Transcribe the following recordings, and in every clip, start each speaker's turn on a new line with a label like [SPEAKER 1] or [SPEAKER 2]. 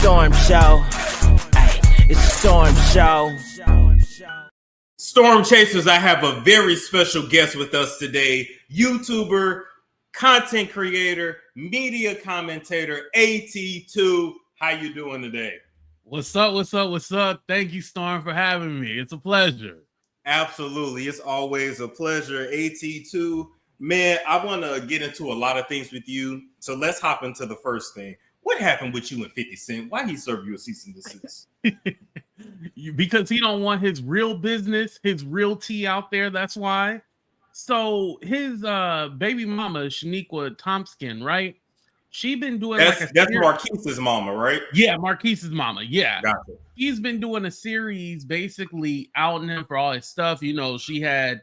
[SPEAKER 1] storm show. Ay, it's a storm show.
[SPEAKER 2] Storm Chasers, I have a very special guest with us today. YouTuber, content creator, media commentator, AT2. How you doing today?
[SPEAKER 3] What's up? What's up? What's up? Thank you, Storm, for having me. It's a pleasure.
[SPEAKER 2] Absolutely. It's always a pleasure. AT2. Man, I want to get into a lot of things with you. So let's hop into the first thing. What happened with you and 50 Cent? Why he served you a cease and desist?
[SPEAKER 3] Because he don't want his real business, his real tea out there. That's why. So his baby mama, Shaniqua Thompson, right? She been doing
[SPEAKER 2] that's Marquise's mama, right?
[SPEAKER 3] Yeah, Marquise's mama. Yeah.
[SPEAKER 2] Gotcha.
[SPEAKER 3] He's been doing a series basically outing him for all his stuff. You know, she had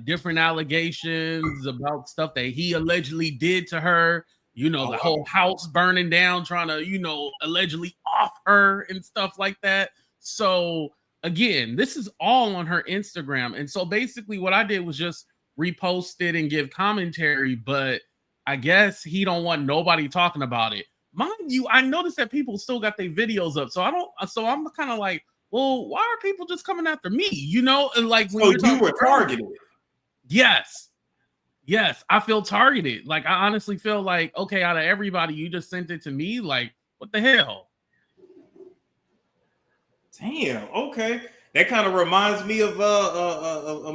[SPEAKER 3] different allegations about stuff that he allegedly did to her. You know, the whole house burning down, trying to, you know, allegedly off her and stuff like that. So again, this is all on her Instagram. And so basically what I did was just repost it and give commentary, but I guess he don't want nobody talking about it. Mind you, I noticed that people still got their videos up. So I'm kind of like, well, why are people just coming after me? You know, and like when
[SPEAKER 2] you were targeted.
[SPEAKER 3] Yes, I feel targeted. Like I honestly feel like, okay, out of everybody, you just sent it to me. Like, what the hell?
[SPEAKER 2] Damn. Okay, that kind of reminds me of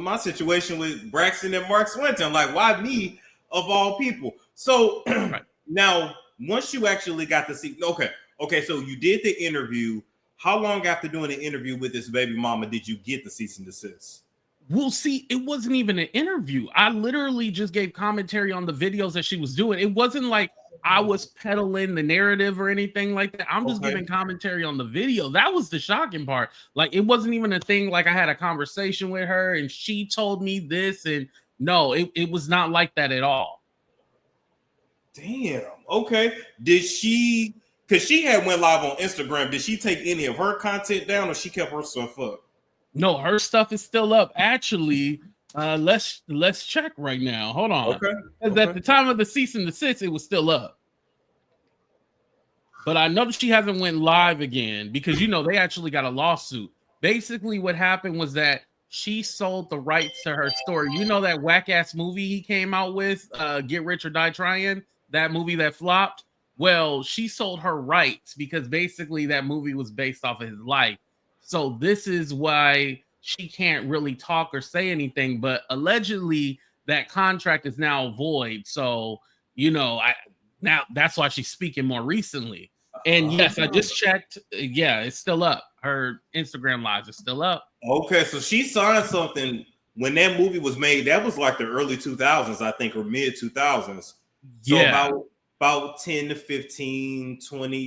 [SPEAKER 2] my situation with Braxton and Mark Swinton. Like, why me of all people? So right. Now, once you actually got to see, okay, so you did the interview. How long after doing the interview with this baby mama did you get the cease and desist?
[SPEAKER 3] Well, see, it wasn't even an interview. I literally just gave commentary on the videos that she was doing. It wasn't like I was peddling the narrative or anything like that. I'm just giving commentary on the video. That was the shocking part. Like, it wasn't even a thing like I had a conversation with her and she told me this. And no, it was not like that at all.
[SPEAKER 2] Damn. Okay. Did she, because she had went live on Instagram, did she take any of her content down or she kept her stuff up?
[SPEAKER 3] No, her stuff is still up. Actually, let's check right now. Hold on. Okay. At the time of the cease and desist, it was still up. But I noticed she hasn't went live again because, you know, they actually got a lawsuit. Basically, what happened was that she sold the rights to her story. You know that whack-ass movie he came out with, Get Rich or Die Trying? That movie that flopped? Well, she sold her rights because basically that movie was based off of his life. So this is why she can't really talk or say anything, but allegedly that contract is now void. So, you know, now that's why she's speaking more recently. And yes, I just checked. Yeah, it's still up. Her Instagram lives are still up.
[SPEAKER 2] Okay, so she signed something when that movie was made. That was like the early 2000s, I think, or mid 2000s. So
[SPEAKER 3] yeah.
[SPEAKER 2] About 10 to 15, 20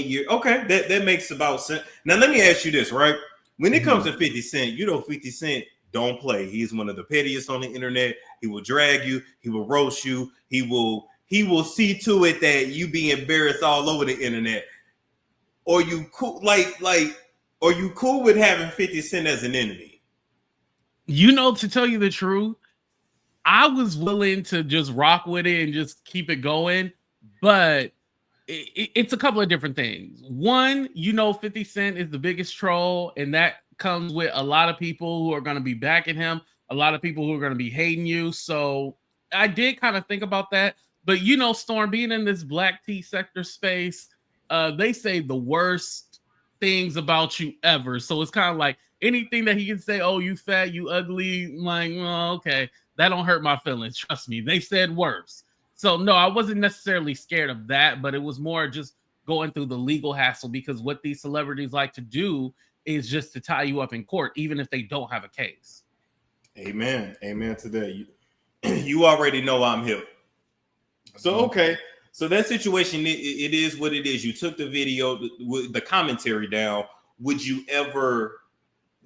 [SPEAKER 2] years. Okay, that makes about sense. Now, let me ask you this, right? When it comes to 50 Cent, you know 50 Cent don't play. He's one of the pettiest on the internet. He will drag you. He will roast you. He will see to it that you be embarrassed all over the internet. Or you cool, are you cool with having 50 Cent as an enemy?
[SPEAKER 3] You know, to tell you the truth, I was willing to just rock with it and just keep it going, but it's a couple of different things. One, you know, 50 Cent is the biggest troll, and that comes with a lot of people who are going to be backing him, a lot of people who are going to be hating you. So I did kind of think about that, but you know, Storm, being in this black tea sector space, they say the worst things about you ever. So it's kind of like anything that he can say, oh, you fat, you ugly, like, well, okay. That don't hurt my feelings. Trust me. They said worse. So no, I wasn't necessarily scared of that, but it was more just going through the legal hassle because what these celebrities like to do is just to tie you up in court, even if they don't have a case.
[SPEAKER 2] Amen. Amen to that. You already know I'm hip. So, okay. So that situation, it is what it is. You took the video, the commentary down. Would you ever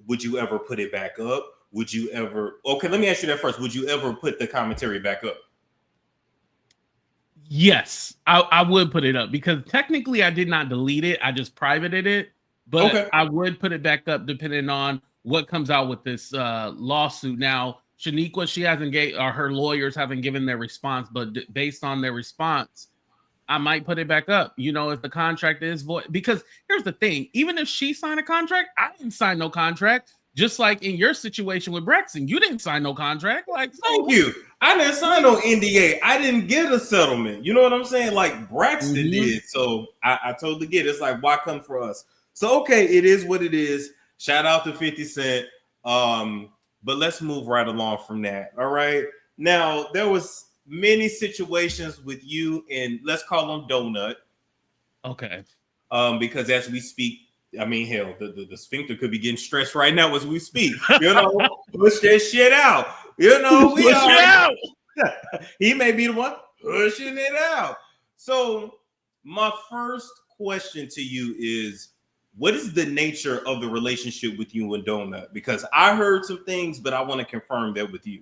[SPEAKER 2] put it back up? Would you ever? Okay, let me ask you that first. Would you ever put the commentary back up?
[SPEAKER 3] Yes, I would put it up because technically I did not delete it. I just privated it, but I would put it back up depending on what comes out with this lawsuit. Now, Shaniqua, she hasn't or her lawyers haven't given their response, but based on their response, I might put it back up. You know, if the contract is void, because here's the thing: even if she signed a contract, I didn't sign no contract. Just like in your situation with Braxton, you didn't sign no contract. Like,
[SPEAKER 2] thank you. I didn't sign no NDA. I didn't get a settlement. You know what I'm saying? Like Braxton did. So I totally get it. It's like, why come for us? So okay, it is what it is. Shout out to 50 Cent. But let's move right along from that. All right. Now there was many situations with you and let's call him Donut.
[SPEAKER 3] Okay.
[SPEAKER 2] Because as we speak, I mean, hell, the sphincter could be getting stretched right now as we speak. You know, push that shit out. You know, we push it out. He may be the one pushing it out. So, my first question to you is, what is the nature of the relationship with you and Donut? Because I heard some things, but I want to confirm that with you.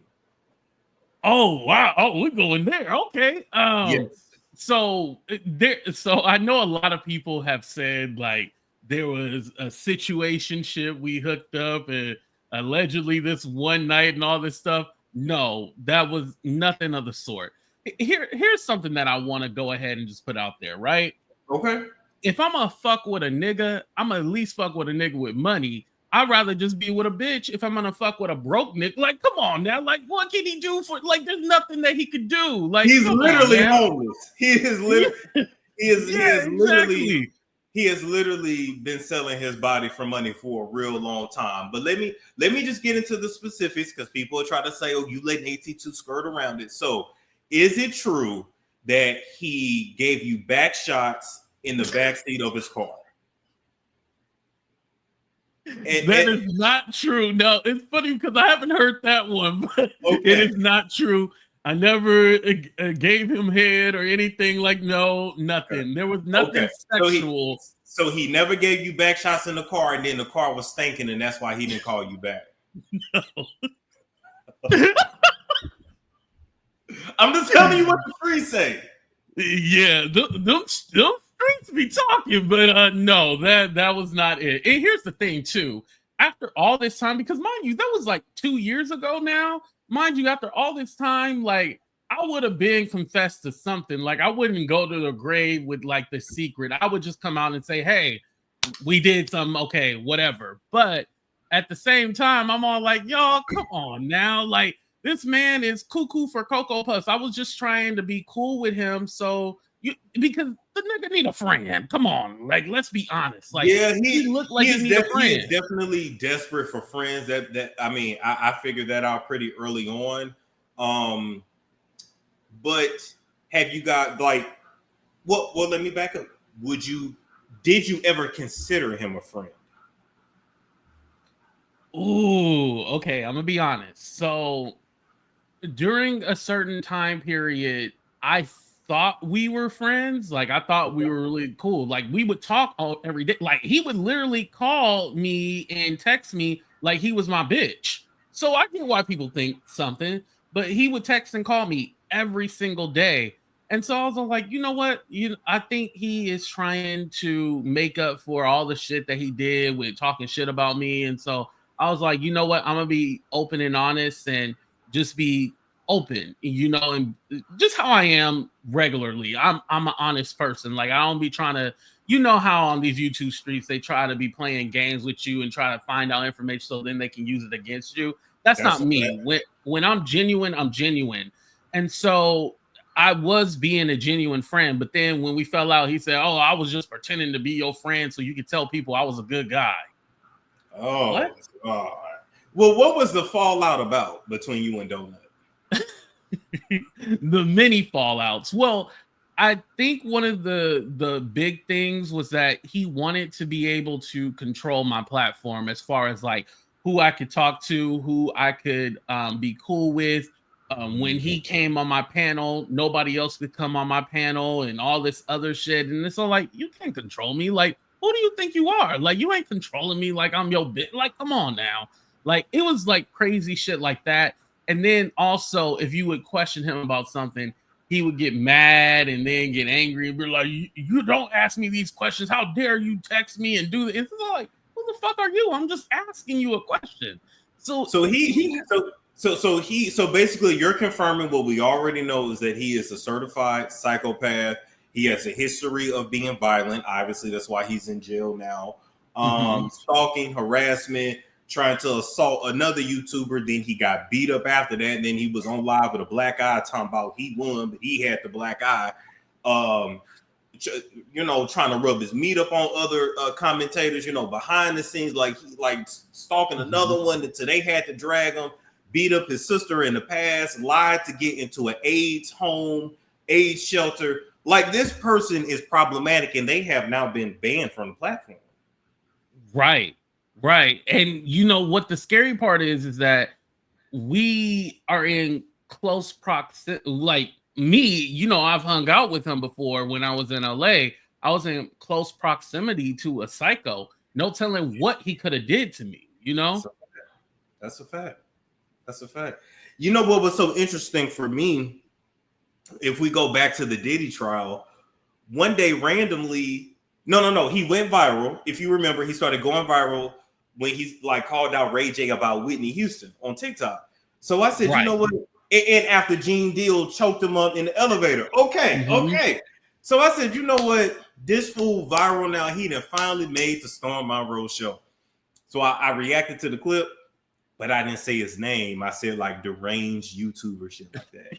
[SPEAKER 3] Oh wow! Oh, we're going there. Okay.
[SPEAKER 2] Yes.
[SPEAKER 3] So I know a lot of people have said like there was a situationship, we hooked up and allegedly this one night and all this stuff. No, that was nothing of the sort. Here's something that I want to go ahead and just put out there, right?
[SPEAKER 2] Okay.
[SPEAKER 3] If I'm gonna fuck with a nigga, I'm gonna at least fuck with a nigga with money. I'd rather just be with a bitch if I'm gonna fuck with a broke nigga. Like, come on now. Like, what can he do for like there's nothing that he could do. Like
[SPEAKER 2] he's literally homeless. He is literally
[SPEAKER 3] exactly.
[SPEAKER 2] He has literally been selling his body for money for a real long time. But let me just get into the specifics because people are trying to say, oh, you let AT2 skirt around it. So is it true that he gave you back shots in the backseat of his car?
[SPEAKER 3] That is not true. No, it's funny because I haven't heard that one, but it is not true. I never gave him head or anything like nothing. Okay. There was nothing sexual.
[SPEAKER 2] So he never gave you back shots in the car, and then the car was stinking, and that's why he didn't call you back. No. I'm just telling you what the streets say.
[SPEAKER 3] Yeah, them streets be talking, but no, that was not it. And here's the thing, too. After all this time, because mind you, that was like 2 years ago now. Mind you, after all this time, like I would have been confessed to something. Like I wouldn't go to the grave with like the secret. I would just come out and say, hey, we did something. Okay, whatever. But at the same time, I'm all like, y'all, come on now. Like this man is cuckoo for Cocoa Puffs. I was just trying to be cool with him. So because the nigga need a friend. Come on. Like, let's be honest. Like,
[SPEAKER 2] yeah,
[SPEAKER 3] he looked like he need a friend.
[SPEAKER 2] He is definitely desperate for friends. That I mean, I figured that out pretty early on. But have you got like well, let me back up. Did you ever consider him a friend?
[SPEAKER 3] Ooh, okay. I'm gonna be honest. So during a certain time period, I thought we were friends. Like I thought we were really cool. Like we would talk every day. Like he would literally call me and text me like he was my bitch. So I get why people think something, but he would text and call me every single day. And so I was like, you know what? I think he is trying to make up for all the shit that he did with talking shit about me. And so I was like, you know what? I'm gonna be open and honest and just be open, you know, and just how I am regularly. I'm an honest person. Like I don't be trying to, you know, how on these YouTube streets they try to be playing games with you and try to find out information so then they can use it against you. That's not me. When I'm genuine, I'm genuine. And so I was being a genuine friend, but then when we fell out, he said, "Oh, I was just pretending to be your friend so you could tell people I was a good guy."
[SPEAKER 2] Oh, what? Well, what was the fallout about between you and Donut?
[SPEAKER 3] The many fallouts. Well, I think one of the big things was that he wanted to be able to control my platform as far as like who I could talk to, who I could be cool with. When he came on my panel, nobody else could come on my panel and all this other shit. And it's all like, you can't control me. Like, who do you think you are? Like, you ain't controlling me like I'm your bitch. Like, come on now. Like, it was like crazy shit like that. And then also, if you would question him about something, he would get mad and then get angry and be like, you don't ask me these questions. How dare you text me and do this? It's like, who the fuck are you? I'm just asking you a question. So
[SPEAKER 2] basically you're confirming what we already know is that he is a certified psychopath. He has a history of being violent. Obviously, that's why he's in jail now.
[SPEAKER 3] Mhm.
[SPEAKER 2] Stalking, harassment, trying to assault another YouTuber. Then he got beat up after that. And then he was on live with a black eye talking about he won, but he had the black eye. Trying to rub his meat up on other commentators, behind the scenes, like stalking another one until they had to drag him, beat up his sister in the past, lied to get into an AIDS home, AIDS shelter. Like, this person is problematic, and they have now been banned from the platform.
[SPEAKER 3] Right. And you know what the scary part is that we are in close proximity. Like me, I've hung out with him before when I was in LA. I was in close proximity to a psycho. No telling what he could have did to me,
[SPEAKER 2] That's a fact. That's a fact. You know what was so interesting for me? If we go back to the Diddy trial, one day randomly, no, he went viral. If you remember, he started going viral when he's called out Ray J about Whitney Houston on TikTok. So I said,
[SPEAKER 3] right.
[SPEAKER 2] You know what? And after Gene Deal choked him up in the elevator. Okay. So I said, you know what? This fool viral now. He done finally made the Storm Monroe show. So I reacted to the clip, but I didn't say his name. I said deranged YouTuber shit like that.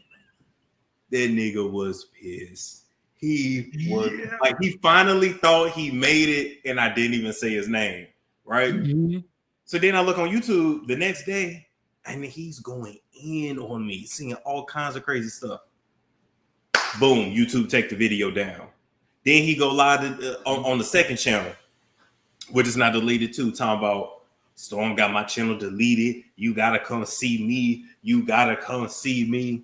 [SPEAKER 2] That nigga was pissed. He was he finally thought he made it, and I didn't even say his name, right?
[SPEAKER 3] Mm-hmm.
[SPEAKER 2] So then I look on YouTube the next day, and he's going in on me, seeing all kinds of crazy stuff. Boom, YouTube take the video down. Then he go live on the second channel, which is not deleted too, talking about Storm got my channel deleted. You gotta come see me. You gotta come see me.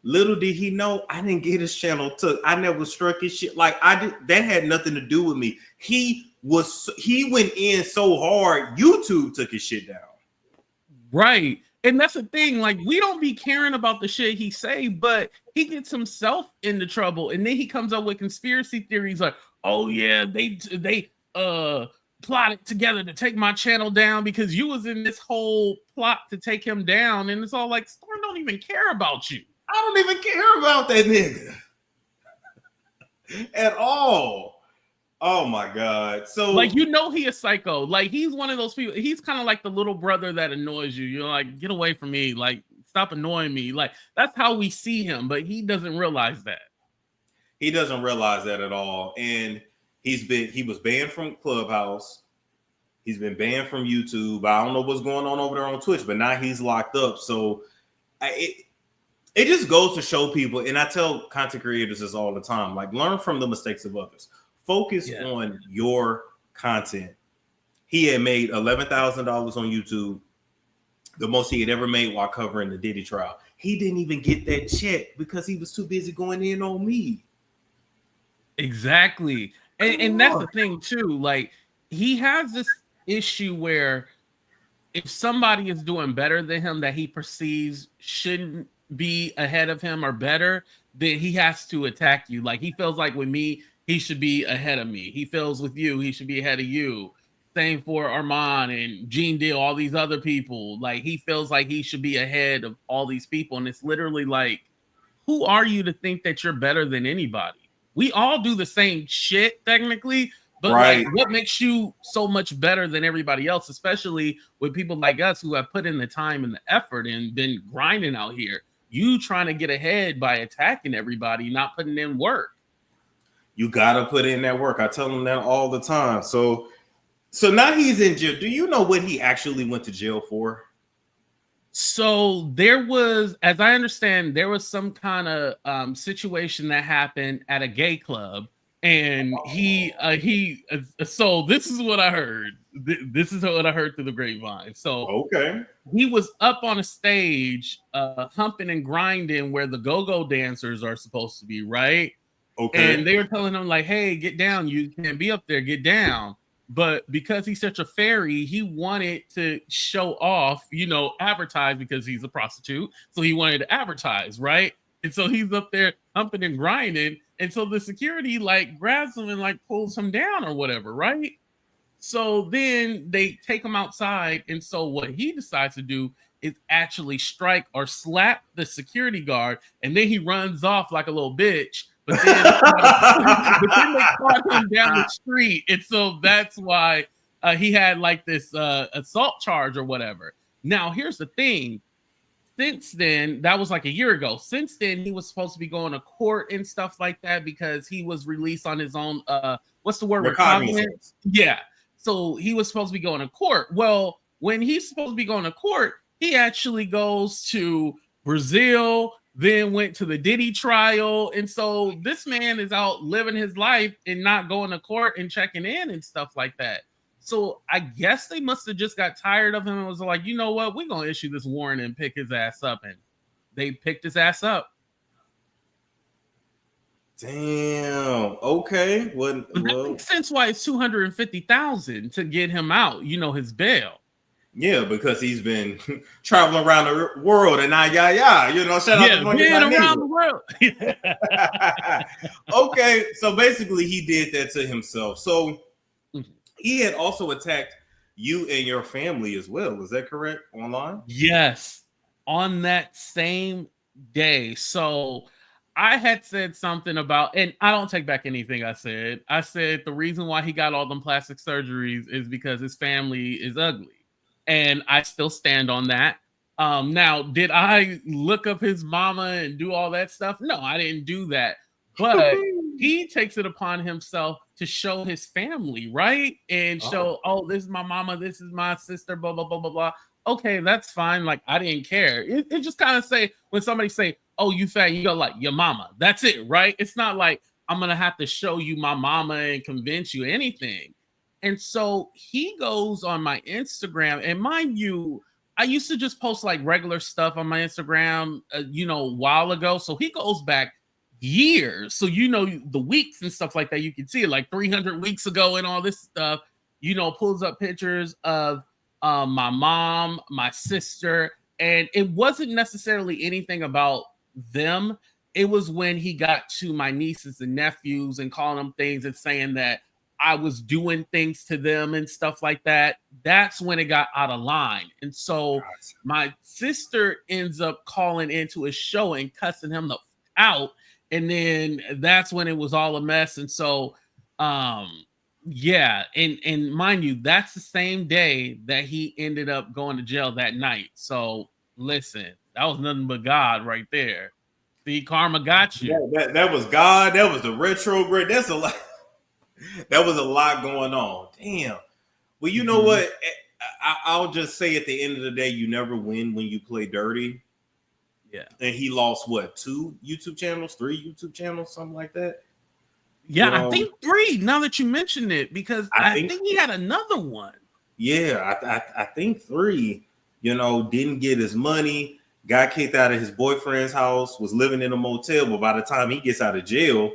[SPEAKER 2] Little did he know, I didn't get his channel took. I never struck his shit. That had nothing to do with me. He went in so hard, YouTube took his shit down.
[SPEAKER 3] Right. And that's the thing. We don't be caring about the shit he say, but he gets himself into trouble. And then he comes up with conspiracy theories like, oh yeah, they plotted together to take my channel down because you was in this whole plot to take him down. And it's all like, Storm don't even care about you.
[SPEAKER 2] I don't even care about that nigga at all. Oh my God. So
[SPEAKER 3] he a psycho. He's one of those people. He's kind of like the little brother that annoys you. You're like, get away from me. Stop annoying me. That's how we see him, but he doesn't realize that.
[SPEAKER 2] He doesn't realize that at all. And he was banned from Clubhouse. He's been banned from YouTube. I don't know what's going on over there on Twitch, but now he's locked up. So it just goes to show people, and I tell content creators this all the time, learn from the mistakes of others. Focus on your content. He had made $11,000 on YouTube, the most he had ever made while covering the Diddy trial. He didn't even get that check because he was too busy going in on me.
[SPEAKER 3] Exactly. And that's the thing too. He has this issue where if somebody is doing better than him that he perceives shouldn't be ahead of him or better, then he has to attack you. He feels like with me, he should be ahead of me. He feels with you, he should be ahead of you. Same for Armand and Gene Deal, all these other people. He feels like he should be ahead of all these people. And it's literally who are you to think that you're better than anybody? We all do the same shit technically, but
[SPEAKER 2] right.
[SPEAKER 3] What makes you so much better than everybody else, especially with people like us who have put in the time and the effort and been grinding out here? You trying to get ahead by attacking everybody, not putting in work.
[SPEAKER 2] You gotta put in that work. I tell him that all the time. So now he's in jail. Do you know what he actually went to jail for?
[SPEAKER 3] So there was, as I understand, there was some kind of situation that happened at a gay club, and so this is what I heard. This is what I heard through the grapevine. So
[SPEAKER 2] okay,
[SPEAKER 3] he was up on a stage, humping and grinding where the go-go dancers are supposed to be, right?
[SPEAKER 2] Okay.
[SPEAKER 3] And they were telling him hey, get down. You can't be up there. Get down. But because he's such a fairy, he wanted to show off, advertise because he's a prostitute. So he wanted to advertise, right? And so he's up there humping and grinding. And so the security grabs him and pulls him down or whatever, right? So then they take him outside. And so what he decides to do is actually strike or slap the security guard. And then he runs off like a little bitch. but then they caught him down the street, and so that's why he had like this assault charge or whatever. Now, here's the thing. Since then, that was like a year ago. Since then, he was supposed to be going to court and stuff like that because he was released on his own. What's the word?
[SPEAKER 2] Recognizance.
[SPEAKER 3] Yeah. So he was supposed to be going to court. Well, when he's supposed to be going to court, he actually goes to Brazil, then went to the Diddy trial. And so this man is out living his life and not going to court and checking in and stuff like that. So I guess they must have just got tired of him and was like, you know what? We're going to issue this warrant and pick his ass up. And they picked his ass up.
[SPEAKER 2] Damn. Okay. Well,
[SPEAKER 3] that makes sense why it's $250,000 to get him out, his bail.
[SPEAKER 2] Yeah, because he's been traveling around the world and shout out to
[SPEAKER 3] being around the world.
[SPEAKER 2] Okay, so basically he did that to himself. So he had also attacked you and your family as well. Is that correct? Online?
[SPEAKER 3] Yes, on that same day. So I had said something about, and I don't take back anything I said. I said the reason why he got all them plastic surgeries is because his family is ugly. And I still stand on that. Now, did I look up his mama and do all that stuff? No, I didn't do that. But he takes it upon himself to show his family, right? And show, this is my mama, this is my sister, blah, blah, blah, blah, blah. Okay, that's fine. Like, I didn't care. It just kind of say, when somebody say, oh, you fat, you go like, your mama. That's it, right? It's not like I'm going to have to show you my mama and convince you anything. And so he goes on my Instagram, and mind you, I used to just post like regular stuff on my Instagram, a while ago. So he goes back years. So, the weeks and stuff like that, you can see it like 300 weeks ago and all this stuff, pulls up pictures of my mom, my sister. And it wasn't necessarily anything about them. It was when he got to my nieces and nephews and calling them things and saying that I was doing things to them and stuff like that. That's when it got out of line. And so my sister ends up calling into his show and cussing him out. And then that's when it was all a mess. And so, yeah. And mind you, that's the same day that he ended up going to jail that night. So listen, that was nothing but God right there. See, karma got you.
[SPEAKER 2] Yeah, that was God. That was the retrograde. That's a lot. That was a lot going on. Damn. Well, you know what? I'll just say at the end of the day, you never win when you play dirty.
[SPEAKER 3] Yeah.
[SPEAKER 2] And he lost what? 2 YouTube channels, 3 YouTube channels, something like that.
[SPEAKER 3] Yeah, I think 3. Now that you mentioned it, because I think he had another one.
[SPEAKER 2] Yeah, I think 3. Didn't get his money, got kicked out of his boyfriend's house, was living in a motel, but by the time he gets out of jail,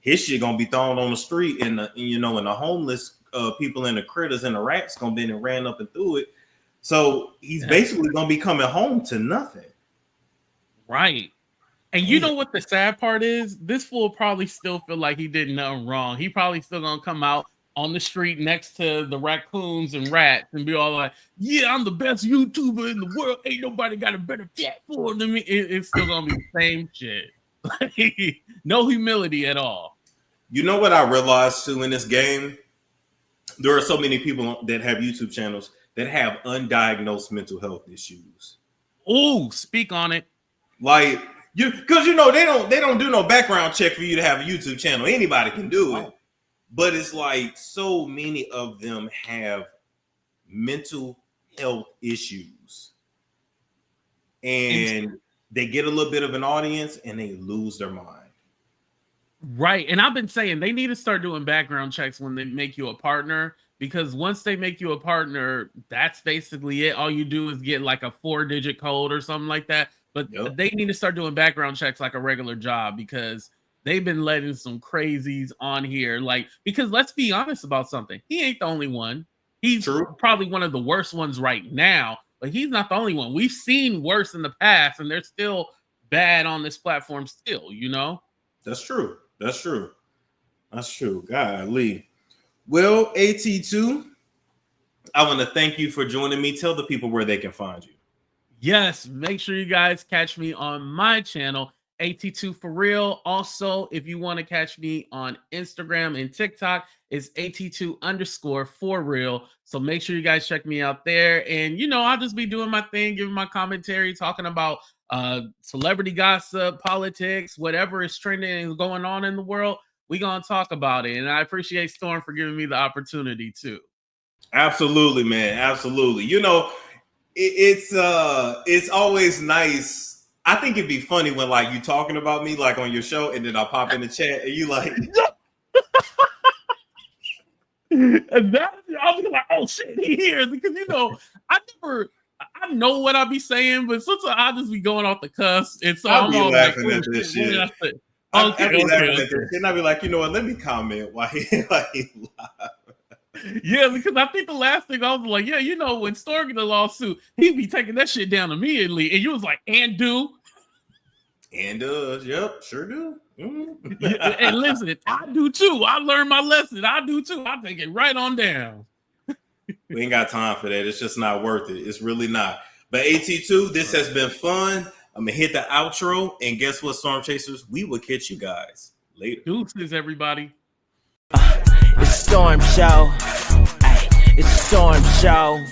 [SPEAKER 2] his shit gonna be thrown on the street, and the homeless people and the critters and the rats gonna be and ran up and through it. So he's basically gonna be coming home to nothing.
[SPEAKER 3] Right. And you know what the sad part is? This fool probably still feel like he did nothing wrong. He probably still gonna come out on the street next to the raccoons and rats and be all like, yeah, I'm the best YouTuber in the world. Ain't nobody got a better platform than me. It's still gonna be the same shit. No humility at all.
[SPEAKER 2] You know what I realized too in this game? There are so many people that have YouTube channels that have undiagnosed mental health issues.
[SPEAKER 3] Oh, speak on it.
[SPEAKER 2] Like because they don't do no background check for you to have a YouTube channel. Anybody can do it, but it's like so many of them have mental health issues, and they get a little bit of an audience and they lose their mind.
[SPEAKER 3] Right. And I've been saying they need to start doing background checks when they make you a partner, because once they make you a partner, that's basically it. All you do is get like a 4-digit code or something like that. But they need to start doing background checks like a regular job, because they've been letting some crazies on here. Like, because let's be honest about something. He ain't the only one. He's probably one of the worst ones right now, but he's not the only one. We've seen worse in the past, and they're still bad on this platform still,
[SPEAKER 2] That's true. That's true. That's true. Golly. Well, AT2, I want to thank you for joining me. Tell the people where they can find you.
[SPEAKER 3] Yes, make sure you guys catch me on my channel, AT2 for real. Also, if you want to catch me on Instagram and TikTok, it's AT2 _ for real. So make sure you guys check me out there. And I'll just be doing my thing, giving my commentary, talking about celebrity gossip, politics, whatever is trending and going on in the world. We're gonna talk about it. And I appreciate Storm for giving me the opportunity too.
[SPEAKER 2] Absolutely, man. Absolutely. It's always nice. I think it'd be funny when like you talking about me like on your show, and then I'll pop in the chat and you like
[SPEAKER 3] and that I'll be like, oh shit, he here. Because I know what I be saying, but sometimes I just be going off the cuss. And so
[SPEAKER 2] I'll
[SPEAKER 3] I'm
[SPEAKER 2] be
[SPEAKER 3] all
[SPEAKER 2] laughing
[SPEAKER 3] like,
[SPEAKER 2] at this shit.
[SPEAKER 3] Okay,
[SPEAKER 2] I'll be laughing
[SPEAKER 3] okay.
[SPEAKER 2] at this, and I'll be like, you know what? Let me comment why he live.
[SPEAKER 3] Yeah, because I think the last thing I was like, yeah, when Storm get a lawsuit, he'd be taking that shit down immediately. And you was like, and do.
[SPEAKER 2] And does, yep, sure do. Mm-hmm.
[SPEAKER 3] Yeah, and listen, I do too. I learned my lesson. I do too. I take it right on down.
[SPEAKER 2] We ain't got time for that. It's just not worth it. It's really not. But AT2, this has been fun. I'm gonna hit the outro, and guess what, Storm Chasers? We will catch you guys later.
[SPEAKER 3] Deuces, everybody.
[SPEAKER 1] It's Storm Show. Ay, it's Storm Show.